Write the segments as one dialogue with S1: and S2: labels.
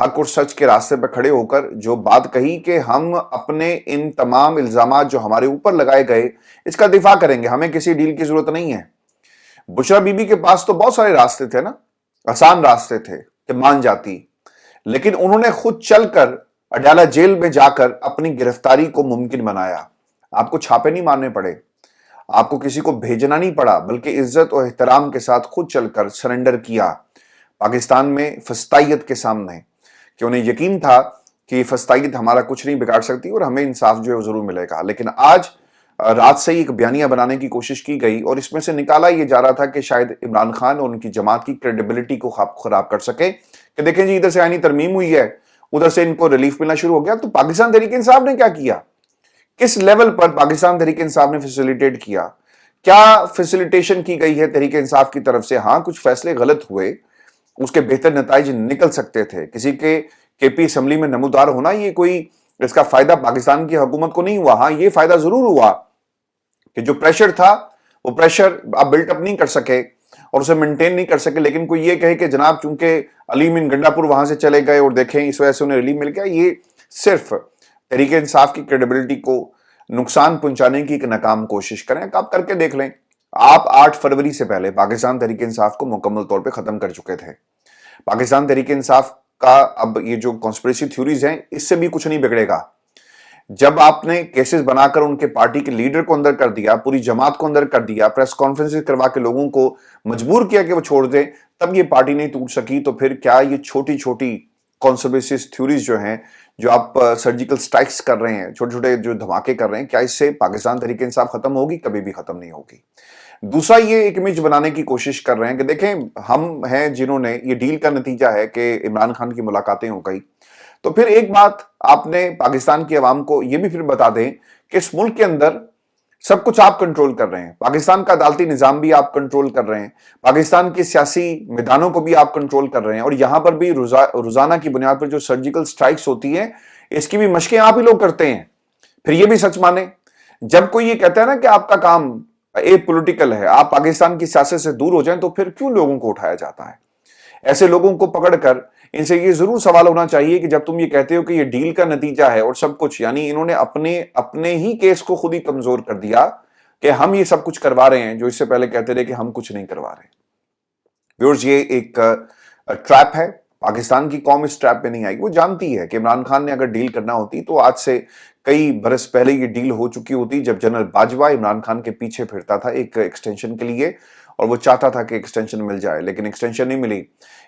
S1: حق اور سچ کے راستے پر کھڑے ہو کر جو بات کہی کہ ہم اپنے ان تمام الزامات جو ہمارے اوپر لگائے گئے اس کا دفاع کریں گے، ہمیں کسی ڈیل کی ضرورت نہیں ہے۔ بشرا بی بی کے پاس تو بہت سارے راستے تھے نا، آسان راستے تھے کہ مان جاتی، لیکن انہوں نے خود چل کر اڈیالہ جیل میں جا کر اپنی گرفتاری کو ممکن بنایا۔ آپ کو چھاپے نہیں مارنے پڑے، آپ کو کسی کو بھیجنا نہیں پڑا، بلکہ عزت اور احترام کے ساتھ خود چل کر سرنڈر کیا پاکستان میں فسطائیت کے سامنے، کہ انہیں یقین تھا کہ یہ فسطائیت ہمارا کچھ نہیں بگاڑ سکتی اور ہمیں انصاف جو ہے وہ ضرور ملے گا۔ لیکن آج رات سے ہی ایک بیانیہ بنانے کی کوشش کی گئی اور اس میں سے نکالا یہ جا رہا تھا کہ شاید عمران خان اور ان کی جماعت کی کریڈیبلٹی کو خراب کر سکے، کہ دیکھیں جی ادھر سے آئینی ترمیم ہوئی ہے، ادھر سے ان کو ریلیف ملنا شروع ہو گیا۔ تو پاکستان تحریک انصاف نے کیا کیا؟ کس لیول پر پاکستان تحریک انصاف نے فیسیلیٹیٹ کیا؟ کیا فیسیلیٹیشن کی گئی ہے تحریک انصاف کی طرف سے؟ ہاں کچھ فیصلے غلط ہوئے، اس کے بہتر نتائج نکل سکتے تھے۔ کسی کے پی اسمبلی میں نمودار ہونا یہ کوئی اس کا فائدہ پاکستان کی حکومت کو نہیں ہوا۔ ہاں یہ فائدہ ضرور ہوا کہ جو پریشر تھا وہ پریشر آپ بلٹ اپ نہیں کر سکے اور اسے مینٹین نہیں کر سکے، لیکن کوئی یہ کہے کہ جناب چونکہ علیم ان گنڈا پور وہاں سے چلے گئے اور دیکھیں اس وجہ سے انہیں ریلیف مل گیا، یہ صرف تحریک انصاف کی کریڈیبلٹی کو نقصان پہنچانے کی ایک ناکام کوشش کریں۔ آپ کر کے دیکھ لیں، آپ 8 فروری سے پہلے پاکستان تحریک انصاف کو مکمل طور پہ ختم کر چکے تھے۔ پاکستان تحریک انصاف کا اب یہ جو کانسپریسی تھیوریز ہیں اس سے بھی کچھ نہیں بگڑے گا۔ جب آپ نے کیسز بنا کر ان کے پارٹی کے لیڈر کو اندر کر دیا، پوری جماعت کو اندر کر دیا، پریس کانفرنس کروا کے لوگوں کو مجبور کیا کہ وہ چھوڑ دیں، تب یہ پارٹی نہیں ٹوٹ سکی، تو پھر کیا یہ چھوٹی چھوٹی کانسپریسی تھیوریز جو ہیں، جو آپ سرجیکل سٹرائکس کر رہے ہیں، چھوٹے چھوٹے جو دھماکے کر رہے ہیں، کیا اس سے پاکستان تحریک انصاف ختم ہوگی؟ کبھی بھی ختم نہیں ہوگی۔ دوسرا یہ ایک امیج بنانے کی کوشش کر رہے ہیں کہ دیکھیں ہم ہیں جنہوں نے، یہ ڈیل کا نتیجہ ہے کہ عمران خان کی ملاقاتیں ہو گئی، تو پھر ایک بات آپ نے پاکستان کی عوام کو یہ بھی پھر بتا دیں کہ اس ملک کے اندر سب کچھ آپ کنٹرول کر رہے ہیں، پاکستان کا عدالتی نظام بھی آپ کنٹرول کر رہے ہیں، پاکستان کے سیاسی میدانوں کو بھی آپ کنٹرول کر رہے ہیں، اور یہاں پر بھی روزانہ کی بنیاد پر جو سرجیکل سٹرائکس ہوتی ہیں اس کی بھی مشقیں آپ ہی لوگ کرتے ہیں۔ پھر یہ بھی سچ مانیں، جب کوئی یہ کہتا ہے نا کہ آپ کا کام اے پولیٹیکل ہے، آپ پاکستان کی سیاست سے دور ہو جائیں، تو پھر کیوں لوگوں کو اٹھایا جاتا ہے؟ ایسے لوگوں کو پکڑ کر ان سے یہ ضرور سوال ہونا چاہیے کہ جب تم یہ کہتے ہو کہ یہ ڈیل کا نتیجہ ہے اور سب کچھ، یعنی انہوں نے اپنے ہی کیس کو خود ہی کمزور کر دیا کہ ہم یہ سب کچھ کروا رہے ہیں، جو اس سے پہلے کہتے رہے کہ ہم کچھ نہیں کروا رہے۔ ویورز، یہ ایک ٹریپ ہے، پاکستان کی قوم اس ٹریپ پہ نہیں آئی۔ وہ جانتی ہے کہ عمران خان نے اگر ڈیل کرنا ہوتی تو آج سے کئی برس پہلے یہ ڈیل ہو چکی ہوتی، جب جنرل باجوہ عمران خان کے پیچھے پھرتا تھا ایک ایکسٹینشن کے لیے، اور وہ چاہتا تھا کہ ایکسٹینشن مل جائے، لیکن ایکسٹینشن نہیں ملی۔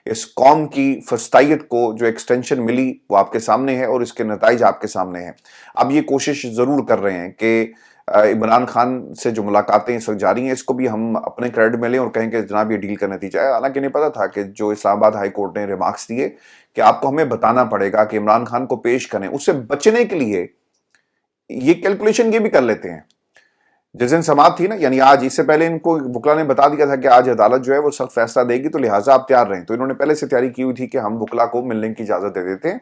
S1: اس قوم کی فسطائیت کو جو ایکسٹینشن ملی وہ آپ کے سامنے ہے اور اس کے نتائج آپ کے سامنے ہیں۔ اب یہ کوشش ضرور کر رہے ہیں کہ عمران خان سے جو ملاقاتیں اس وقت جاری ہیں اس کو بھی ہم اپنے کریڈٹ میں لیں اور کہیں کہ جناب یہ ڈیل کا نتیجہ ہے، حالانکہ انہیں پتا تھا کہ جو اسلام آباد ہائی کورٹ نے ریمارکس دیے کہ آپ کو ہمیں بتانا پڑے گا کہ عمران خان کو پیش کریں، اس سے بچنے کے لیے یہ کیلکولیشن یہ بھی کر لیتے ہیں۔ جس دن سماعت تھی نا، یعنی آج، اس سے پہلے ان کو وکلا نے بتا دیا تھا کہ آج عدالت جو ہے وہ سخت فیصلہ دے گی، تو لہٰذا آپ تیار رہیں، تو انہوں نے پہلے سے تیاری کی ہوئی تھی کہ ہم وکلا کو ملنے کی اجازت دے دیتے ہیں،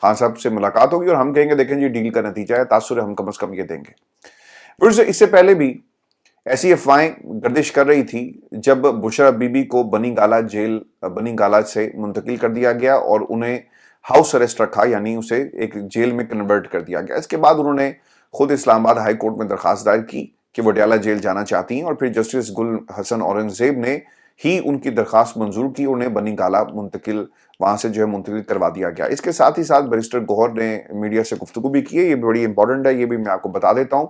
S1: خان صاحب سے ملاقات ہوگی اور ہم کہیں گے دیکھیں جی ڈیل کا نتیجہ ہے، تاثر ہم کم از کم یہ دیں گے۔ پھر اس سے پہلے بھی ایسی افواہیں گردش کر رہی تھی جب بشرا بی بی کو بنی گالا سے منتقل کر دیا گیا اور انہیں ہاؤس اریسٹ رکھا، یعنی اسے ایک جیل میں کنورٹ کر دیا گیا۔ اس کے بعد انہوں نے خود اسلام آباد ہائی کورٹ میں درخواست دائر کی کہ وہ اڈیالہ جیل جانا چاہتی ہیں، اور پھر جسٹس گل حسن اورنگزیب نے ہی ان کی درخواست منظور کی، انہیں بنی گالا وہاں سے جو ہے منتقل کروا دیا گیا۔ اس کے ساتھ ہی ساتھ بیرسٹر گوہر نے میڈیا سے گفتگو بھی کی ہے، یہ بڑی امپورٹنٹ ہے، یہ بھی میں آپ کو بتا دیتا ہوں،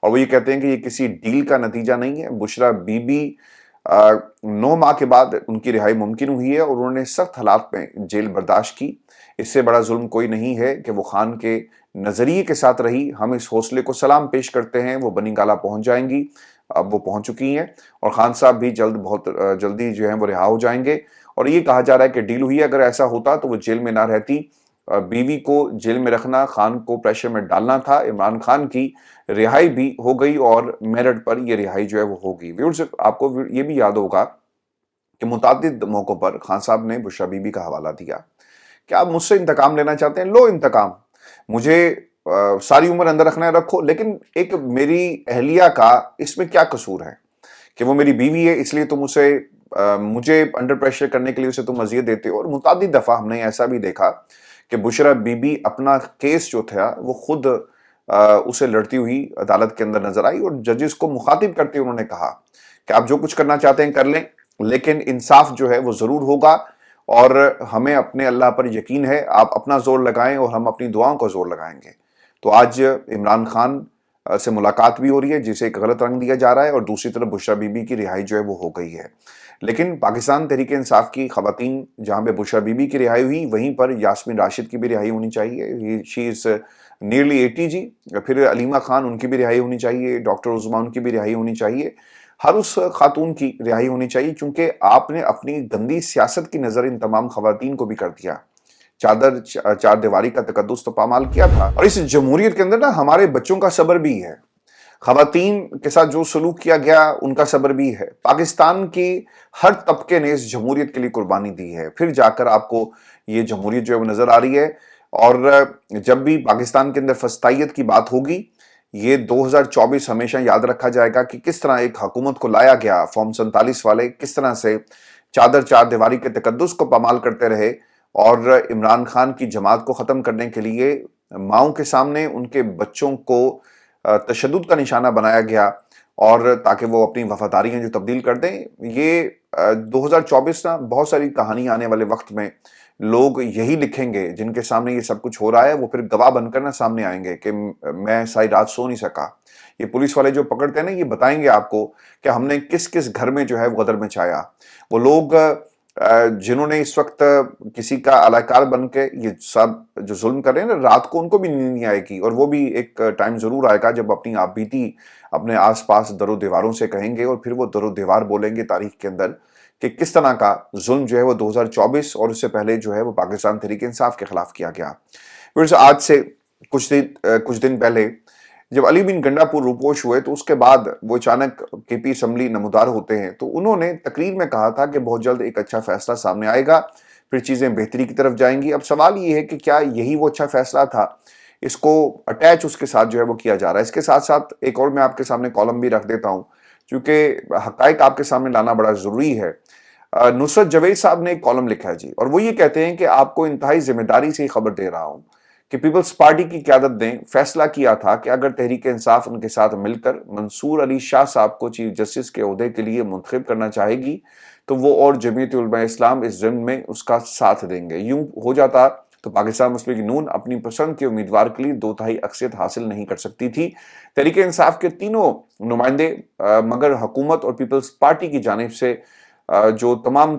S1: اور وہ یہ کہتے ہیں کہ یہ کسی ڈیل کا نتیجہ نہیں ہے۔ بشرا بی بی 9 ماہ کے بعد ان کی رہائی ممکن ہوئی ہے اور انہوں نے سخت حالات میں جیل برداشت کی۔ اس سے بڑا ظلم کوئی نہیں ہے کہ وہ خان کے نظریے کے ساتھ رہی۔ ہم اس حوصلے کو سلام پیش کرتے ہیں، وہ بنی گالا پہنچ جائیں گی، اب وہ پہنچ چکی ہیں، اور خان صاحب بھی بہت جلدی جو ہیں وہ رہا ہو جائیں گے۔ اور یہ کہا جا رہا ہے کہ ڈیل ہوئی، اگر ایسا ہوتا تو وہ جیل میں نہ رہتی، بیوی کو جیل میں رکھنا خان کو پریشر میں ڈالنا تھا۔ عمران خان کی رہائی بھی ہو گئی اور میرٹ پر یہ رہائی جو ہے وہ ہوگی۔ ویورز، آپ کو یہ بھی یاد ہوگا کہ متعدد موقعوں پر خان صاحب نے بشرا بی بی کا حوالہ دیا کہ آپ مجھ سے انتقام لینا چاہتے ہیں، لو انتقام، مجھے ساری عمر اندر رکھنا ہے رکھو، لیکن ایک میری اہلیہ کا اس میں کیا قصور ہے کہ وہ میری بیوی ہے، اس لیے تم مجھے انڈر پریشر کرنے کے لیے اسے تم اذیت دیتے ہو۔ اور متعدد دفعہ ہم نے ایسا بھی دیکھا کہ بشرا بی بی اپنا کیس جو تھا وہ خود اسے لڑتی ہوئی عدالت کے اندر نظر آئی، اور ججز کو مخاطب کرتے انہوں نے کہا کہ آپ جو کچھ کرنا چاہتے ہیں کر لیں، لیکن انصاف جو ہے وہ ضرور ہوگا، اور ہمیں اپنے اللہ پر یقین ہے، آپ اپنا زور لگائیں اور ہم اپنی دعاؤں کا زور لگائیں گے۔ تو آج عمران خان سے ملاقات بھی ہو رہی ہے جسے ایک غلط رنگ دیا جا رہا ہے، اور دوسری طرف بشرا بی بی کی رہائی جو ہے وہ ہو گئی ہے۔ لیکن پاکستان تحریک انصاف کی خواتین، جہاں پہ بشرا بی بی کی رہائی ہوئی، وہیں پر یاسمین راشد کی بھی رہائی ہونی چاہیے، شی از نیئرلی 80 جی، پھر علیمہ خان ان کی بھی رہائی ہونی چاہیے، ڈاکٹر عظمیٰ ان کی بھی رہائی ہونی چاہیے، ہر اس خاتون کی رہائی ہونی چاہیے، کیونکہ آپ نے اپنی گندی سیاست کی نظر ان تمام خواتین کو بھی کر دیا۔ چار دیواری کا تقدس تو پامال کیا تھا، اور اس جمہوریت کے اندر نا ہمارے بچوں کا صبر بھی ہے، خواتین کے ساتھ جو سلوک کیا گیا ان کا صبر بھی ہے۔ پاکستان کی ہر طبقے نے اس جمہوریت کے لیے قربانی دی ہے، پھر جا کر آپ کو یہ جمہوریت جو ہے وہ نظر آ رہی ہے۔ اور جب بھی پاکستان کے اندر فسطائیت کی بات ہوگی، یہ 2024 ہمیشہ یاد رکھا جائے گا کہ کس طرح ایک حکومت کو لایا گیا، فارم 47 والے کس طرح سے چار دیواری کے تقدس کو پامال کرتے رہے، اور عمران خان کی جماعت کو ختم کرنے کے لیے ماؤں کے سامنے ان کے بچوں کو تشدد کا نشانہ بنایا گیا، اور تاکہ وہ اپنی وفاداریاں جو تبدیل کر دیں۔ یہ 2024 نا بہت ساری کہانی آنے والے وقت میں لوگ یہی لکھیں گے، جن کے سامنے یہ سب کچھ ہو رہا ہے، وہ پھر گواہ بن کر نہ سامنے آئیں گے کہ میں ساری رات سو نہیں سکا۔ یہ پولیس والے جو پکڑتے ہیں نا، یہ بتائیں گے آپ کو کہ ہم نے کس کس گھر میں جو ہے وہ غدر مچایا۔ وہ لوگ جنہوں نے اس وقت کسی کا اہلکار بن کے یہ سب جو ظلم کر رہے ہیں نا، رات کو ان کو بھی نیند نہیں آئے گی، اور وہ بھی ایک ٹائم ضرور آئے گا جب اپنی آپ بیتی اپنے آس پاس در و دیواروں سے کہیں گے، اور پھر وہ در و دیوار بولیں گے تاریخ کے اندر کہ کس طرح کا ظلم جو ہے وہ 2024 اور اس سے پہلے جو ہے وہ پاکستان تحریک انصاف کے خلاف کیا گیا۔ پھر آج سے کچھ دن پہلے جب علی بن گنڈا پور روپوش ہوئے، تو اس کے بعد وہ اچانک کے پی اسمبلی نمودار ہوتے ہیں، تو انہوں نے تقریر میں کہا تھا کہ بہت جلد ایک اچھا فیصلہ سامنے آئے گا، پھر چیزیں بہتری کی طرف جائیں گی۔ اب سوال یہ ہے کہ کیا یہی وہ اچھا فیصلہ تھا؟ اس کو اٹیچ اس کے ساتھ جو ہے وہ کیا جا رہا ہے۔ اس کے ساتھ ساتھ ایک اور میں آپ کے سامنے کالم بھی رکھ دیتا ہوں، چونکہ حقائق آپ کے سامنے لانا بڑا ضروری ہے۔ نصرت جاوید صاحب نے ایک کالم لکھا ہے جی، اور وہ یہ کہتے ہیں کہ آپ کو انتہائی ذمہ داری سے خبر دے رہا ہوں کہ پیپلز پارٹی کی قیادت نے فیصلہ کیا تھا کہ اگر تحریک انصاف ان کے ساتھ مل کر منصور علی شاہ صاحب کو چیف جسٹس کے عہدے کے لیے منتخب کرنا چاہے گی، تو وہ اور جمعیت علماء اسلام اس ضمن میں اس کا ساتھ دیں گے۔ یوں ہو جاتا تو پاکستان مسلم لیگ نون اپنی پسند کے امیدوار کے لیے 2/3 اکثریت حاصل نہیں کر سکتی تھی۔ تحریک انصاف کے تینوں نمائندے مگر حکومت اور پیپلز پارٹی کی جانب سے جو تمام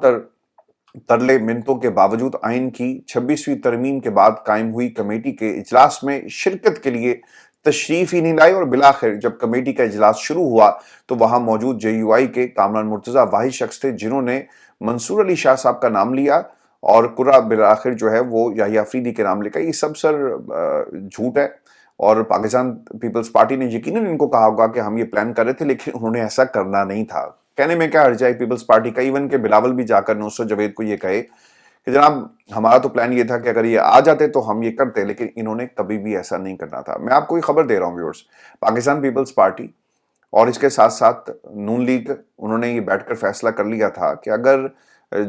S1: ترلے منتوں کے باوجود آئین کی 26ویں ترمیم کے بعد قائم ہوئی کمیٹی کے اجلاس میں شرکت کے لیے تشریف ہی نہیں لائے، اور بالآخر جب کمیٹی کا اجلاس شروع ہوا تو وہاں موجود جے یو آئی کے کامران مرتضیٰ واحد شخص تھے جنہوں نے منصور علی شاہ صاحب کا نام لیا، اور قرہ بالآخر جو ہے وہ یحییٰ افریدی کے نام لکھا۔ یہ سب جھوٹ ہے، اور پاکستان پیپلز پارٹی نے یقیناً ان کو کہا ہوگا کہ ہم یہ پلان کر رہے تھے، لیکن انہوں نے ایسا کرنا نہیں تھا۔ کہنے میں کیا حرج ہے پیپلز پارٹی کا، ایون کہ بلاول بھی جا کر نصرت جاوید کو یہ کہے کہ جناب ہمارا تو پلان یہ تھا کہ اگر یہ آ جاتے تو ہم یہ کرتے، لیکن انہوں نے کبھی بھی ایسا نہیں کرنا تھا۔ میں آپ کو یہ خبر دے رہا ہوں ویورز، پاکستان پیپلز پارٹی اور اس کے ساتھ ساتھ نون لیگ، انہوں نے یہ بیٹھ کر فیصلہ کر لیا تھا کہ اگر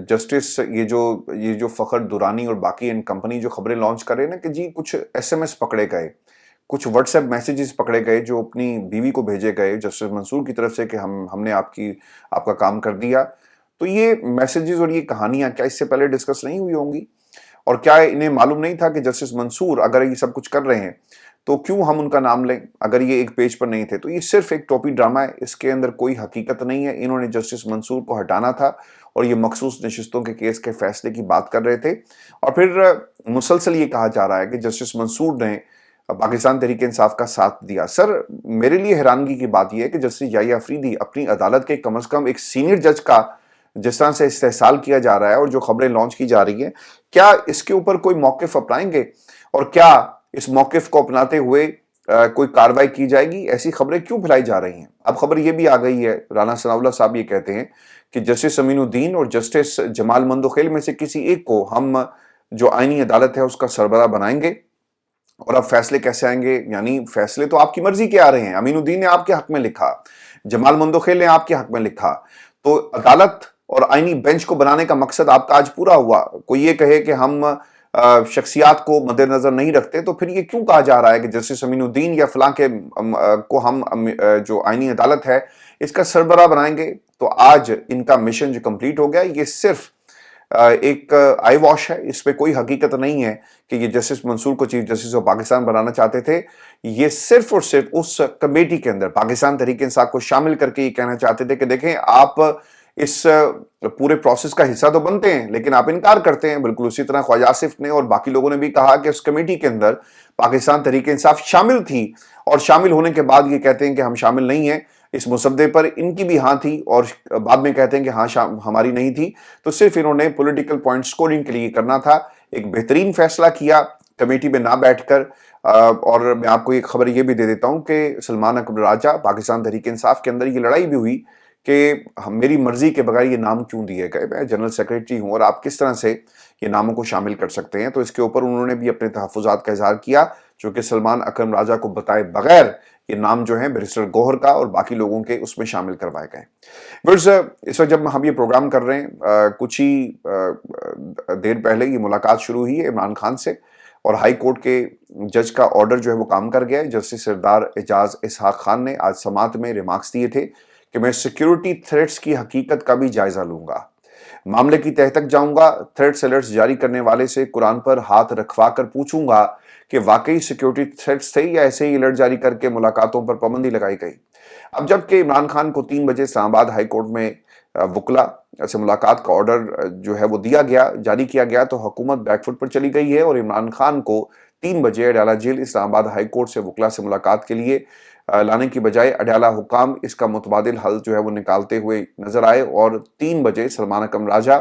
S1: جسٹس یہ جو فخر دورانی اور باقی ان کمپنی جو خبریں لانچ کر رہے ہیں نا کہ جی کچھ ایس ایم ایس پکڑے گئے، کچھ واٹس ایپ میسیجز پکڑے گئے جو اپنی بیوی کو بھیجے گئے جسٹس منصور کی طرف سے کہ ہم نے آپ کا کام کر دیا، تو یہ میسیجز اور یہ کہانیاں کیا اس سے پہلے ڈسکس نہیں ہوئی ہوں گی؟ اور کیا انہیں معلوم نہیں تھا کہ جسٹس منصور اگر یہ سب کچھ کر رہے ہیں تو کیوں ہم ان کا نام لیں اگر یہ ایک پیج پر نہیں تھے؟ تو یہ صرف ایک ٹوپی ڈرامہ ہے، اس کے اندر کوئی حقیقت نہیں ہے۔ انہوں نے جسٹس منصور کو ہٹانا تھا، اور یہ مخصوص نشستوں کے کیس کے فیصلے کی بات کر رہے تھے، اور پھر مسلسل یہ کہا جا رہا ہے کہ جسٹس منصور نے پاکستان تحریک انصاف کا ساتھ دیا۔ سر میرے لیے حیرانگی کی بات یہ ہے کہ جسٹس یحییٰ افریدی اپنی عدالت کے کم از کم ایک سینئر جج کا جس طرح سے استحصال کیا جا رہا ہے اور جو خبریں لانچ کی جا رہی ہیں، کیا اس کے اوپر کوئی موقف اپنائیں گے؟ اور کیا اس موقف کو اپناتے ہوئے کوئی کارروائی کی جائے گی؟ ایسی خبریں کیوں پھیلائی جا رہی ہیں؟ اب خبر یہ بھی آ گئی ہے، رانا ثناء اللہ صاحب یہ کہتے ہیں کہ جسٹس امین الدین اور جسٹس جمال مندوخیل میں سے کسی ایک کو ہم جو آئینی عدالت ہے اس کا سربراہ بنائیں گے، اور اب فیصلے کیسے آئیں گے؟ یعنی فیصلے تو آپ کی مرضی کے آ رہے ہیں، امین الدین نے آپ کے حق میں لکھا، جمال مندوخیل نے آپ کے حق میں لکھا، تو عدالت اور آئینی بینچ کو بنانے کا مقصد آپ کا آج پورا ہوا۔ کوئی یہ کہے کہ ہم شخصیات کو مد نظر نہیں رکھتے تو پھر یہ کیوں کہا جا رہا ہے کہ جسٹس امین الدین یا فلاں کے کو ہم جو آئینی عدالت ہے اس کا سربراہ بنائیں گے؟ تو آج ان کا مشن جو کمپلیٹ ہو گیا، یہ صرف ایک آئی واش ہے، اس پہ کوئی حقیقت نہیں ہے کہ یہ جسٹس منصور کو چیف جسٹس آف پاکستان بنانا چاہتے تھے۔ یہ صرف اور صرف اس کمیٹی کے اندر پاکستان تحریک انصاف کو شامل کر کے یہ کہنا چاہتے تھے کہ دیکھیں آپ اس پورے پروسیس کا حصہ تو بنتے ہیں لیکن آپ انکار کرتے ہیں۔ بالکل اسی طرح خواجہ آصف نے اور باقی لوگوں نے بھی کہا کہ اس کمیٹی کے اندر پاکستان تحریک انصاف شامل تھی، اور شامل ہونے کے بعد یہ کہتے ہیں کہ ہم شامل نہیں ہیں۔ اس مسودے پر ان کی بھی ہاں تھی اور بعد میں کہتے ہیں کہ ہاں ہماری نہیں تھی۔ تو صرف انہوں نے پولیٹیکل پوائنٹ سکورنگ کے لیے کرنا تھا، ایک بہترین فیصلہ کیا کمیٹی میں نہ بیٹھ کر۔ اور میں آپ کو ایک خبر یہ بھی دے دیتا ہوں کہ سلمان اکرم راجہ پاکستان تحریک انصاف کے اندر یہ لڑائی بھی ہوئی کہ میری مرضی کے بغیر یہ نام کیوں دیے گئے، میں جنرل سیکریٹری ہوں اور آپ کس طرح سے یہ ناموں کو شامل کر سکتے ہیں۔ تو اس کے اوپر انہوں نے بھی اپنے تحفظات کا اظہار کیا، جو کہ سلمان اکرم راجہ کو بتائے بغیر یہ نام جو ہیں بیرسٹر گوہر کا اور باقی لوگوں کے اس میں شامل کروائے گئے۔ ورز اس وقت جب ہم یہ پروگرام کر رہے ہیں، کچھ ہی دیر پہلے یہ ملاقات شروع ہوئی ہے عمران خان سے، اور ہائی کورٹ کے جج کا آرڈر جو ہے وہ کام کر گیا ہے۔ جسٹس سردار اعجاز اسحاق خان نے آج سماعت میں ریمارکس دیے تھے کہ میں سیکیورٹی تھریٹس کی حقیقت کا بھی جائزہ لوں گا، معاملے کی تہہ تک جاؤں گا، تھریٹس الرٹس جاری کرنے والے سے قرآن پر ہاتھ رکھوا کر پوچھوں گا کہ واقعی سیکیورٹی تھریٹس تھے یا ایسے ہی الرٹ جاری کر کے ملاقاتوں پر پابندی لگائی گئی۔ اب جبکہ عمران خان کو 3 بجے اسلام آباد ہائی کورٹ میں وکلا سے ملاقات کا آرڈر جو ہے وہ جاری کیا گیا، تو حکومت بیک فٹ پر چلی گئی ہے اور عمران خان کو 3 بجے اڈیالہ جیل اسلام آباد ہائی کورٹ سے وکلا سے ملاقات کے لیے لانے کی بجائے اڈیالہ حکام اس کا متبادل حل جو ہے وہ نکالتے ہوئے نظر آئے، اور 3 بجے سلمان اکرم راجہ،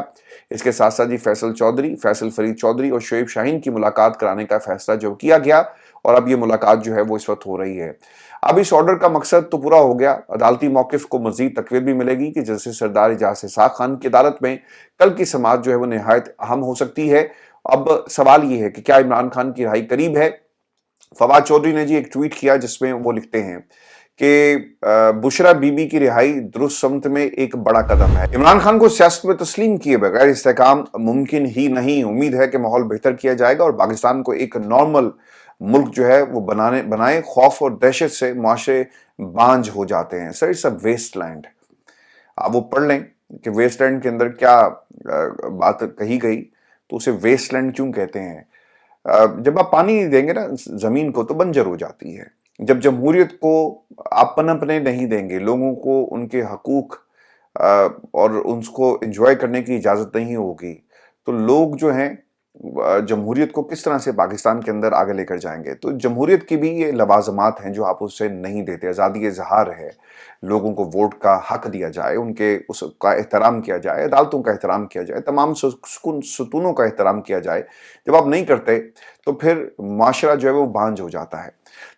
S1: اس کے ساتھ ساتھ فیصل چودھری، فیصل فرید چودھری اور شعیب شاہین کی ملاقات کرانے کا فیصلہ جو کیا گیا، اور اب یہ ملاقات جو ہے وہ اس وقت ہو رہی ہے۔ اب اس آرڈر کا مقصد تو پورا ہو گیا، عدالتی موقف کو مزید تقویت بھی ملے گی کہ جسٹس سردار اعجاز اسحاق خان کی عدالت میں کل کی سماعت جو ہے وہ نہایت اہم ہو سکتی ہے۔ اب سوال یہ ہے کہ کیا عمران خان کی رہائی قریب ہے؟ فواد چودھری نے ایک ٹویٹ کیا جس میں وہ لکھتے ہیں کہ بشرا بی بی کی رہائی درست سمت میں ایک بڑا قدم ہے۔ عمران خان کو سیاست میں تسلیم کیے بغیر استحکام ممکن ہی نہیں، امید ہے کہ ماحول بہتر کیا جائے گا اور پاکستان کو ایک نارمل ملک جو ہے وہ بنائے۔ خوف اور دہشت سے معاشرے بانجھ ہو جاتے ہیں۔ Sir it's a wasteland, آپ وہ پڑھ لیں کہ ویسٹ لینڈ کے اندر کیا بات کہی گئی، تو اسے ویسٹ لینڈ کیوں کہتے ہیں؟ جب آپ پانی دیں گے نا زمین کو تو بنجر ہو جاتی ہے۔ جب جمہوریت کو آپ پنپنے نہیں دیں گے، لوگوں کو ان کے حقوق اور ان کو انجوائے کرنے کی اجازت نہیں ہوگی، تو لوگ جو ہیں جمہوریت کو کس طرح سے پاکستان کے اندر آگے لے کر جائیں گے؟ تو جمہوریت کی بھی یہ لوازمات ہیں جو آپ اس سے نہیں دیتے۔ آزادی اظہار ہے، لوگوں کو ووٹ کا حق دیا جائے، ان کے اس کا احترام کیا جائے، عدالتوں کا احترام کیا جائے، تمام ستونوں کا احترام کیا جائے۔ جب آپ نہیں کرتے تو پھر معاشرہ جو ہے وہ بانجھ ہو جاتا ہے۔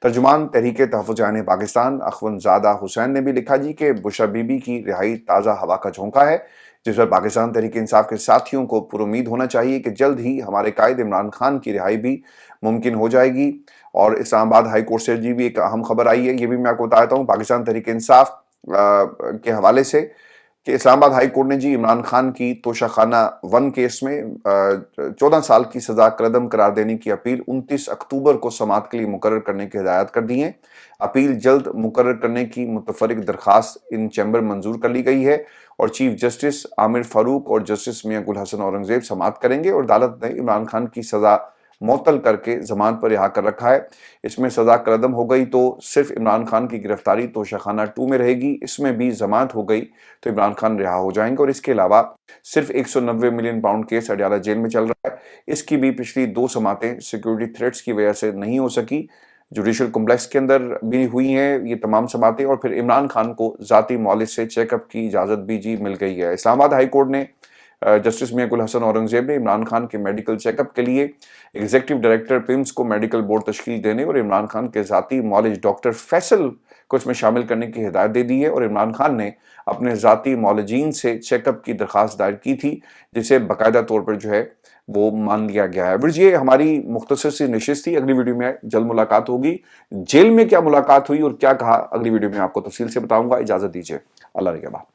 S1: ترجمان تحریک تحفظ جان پاکستان اخوند زادہ حسین نے بھی لکھا کہ بشرا بی بی کی رہائی تازہ ہوا کا جھونکا ہے، جس پر پاکستان تحریک انصاف کے ساتھیوں کو پر امید ہونا چاہیے کہ جلد ہی ہمارے قائد عمران خان کی رہائی بھی ممکن ہو جائے گی۔ اور اسلام آباد ہائی کورٹ سے بھی ایک اہم خبر آئی ہے، یہ بھی میں آپ کو بتاتا ہوں پاکستان تحریک انصاف کے حوالے سے، کہ اسلام آباد ہائی کورٹ نے عمران خان کی توشہ خانہ 1 کیس میں 14 سال کی سزا کالعدم قرار دینے کی اپیل 29 اکتوبر کو سماعت کے لیے مقرر کرنے کی ہدایت کر دی ہیں۔ اپیل جلد مقرر کرنے کی متفرق درخواست ان چیمبر منظور کر لی گئی ہے، اور چیف جسٹس عامر فاروق اور جسٹس میاں گل حسن اورنگزیب سماعت کریں گے، اور عدالت نے عمران خان کی سزا معطل کر کے ضمانت پر رہا کر رکھا ہے۔ اس میں سزا کالعدم ہو گئی تو صرف عمران خان کی گرفتاری توشہ خانہ 2 میں رہے گی، اس میں بھی ضمانت ہو گئی تو عمران خان رہا ہو جائیں گے۔ اور اس کے علاوہ صرف 190 million pound case Adiala jail میں چل رہا ہے، اس کی بھی پچھلی 2 سماعتیں سیکیورٹی تھریٹس کی وجہ سے نہیں ہو سکی، جوڈیشل کمپلیکس کے اندر بھی ہوئی ہیں یہ تمام سماعتیں، اور پھر عمران خان کو ذاتی معالج سے چیک اپ کی اجازت بھی مل گئی ہے۔ اسلام آباد ہائی کورٹ نے جسٹس میاں گل حسن اورنگزیب نے عمران خان کے میڈیکل چیک اپ کے لیے ایگزیکٹو ڈائریکٹر پیمز کو میڈیکل بورڈ تشکیل دینے اور عمران خان کے ذاتی معالج ڈاکٹر فیصل کو اس میں شامل کرنے کی ہدایت دے دی ہے، اور عمران خان نے اپنے ذاتی معالجین سے چیک اپ کی درخواست دائر کی تھی، جسے باقاعدہ طور پر جو ہے وہ مان لیا گیا ہے۔ ورز یہ ہماری مختصر سی نشست تھی، اگلی ویڈیو میں جلد ملاقات ہوگی۔ جیل میں کیا ملاقات ہوئی اور کیا کہا، اگلی ویڈیو میں آپ کو تفصیل سے بتاؤں گا۔ اجازت دیجیے، اللہ نگہبان۔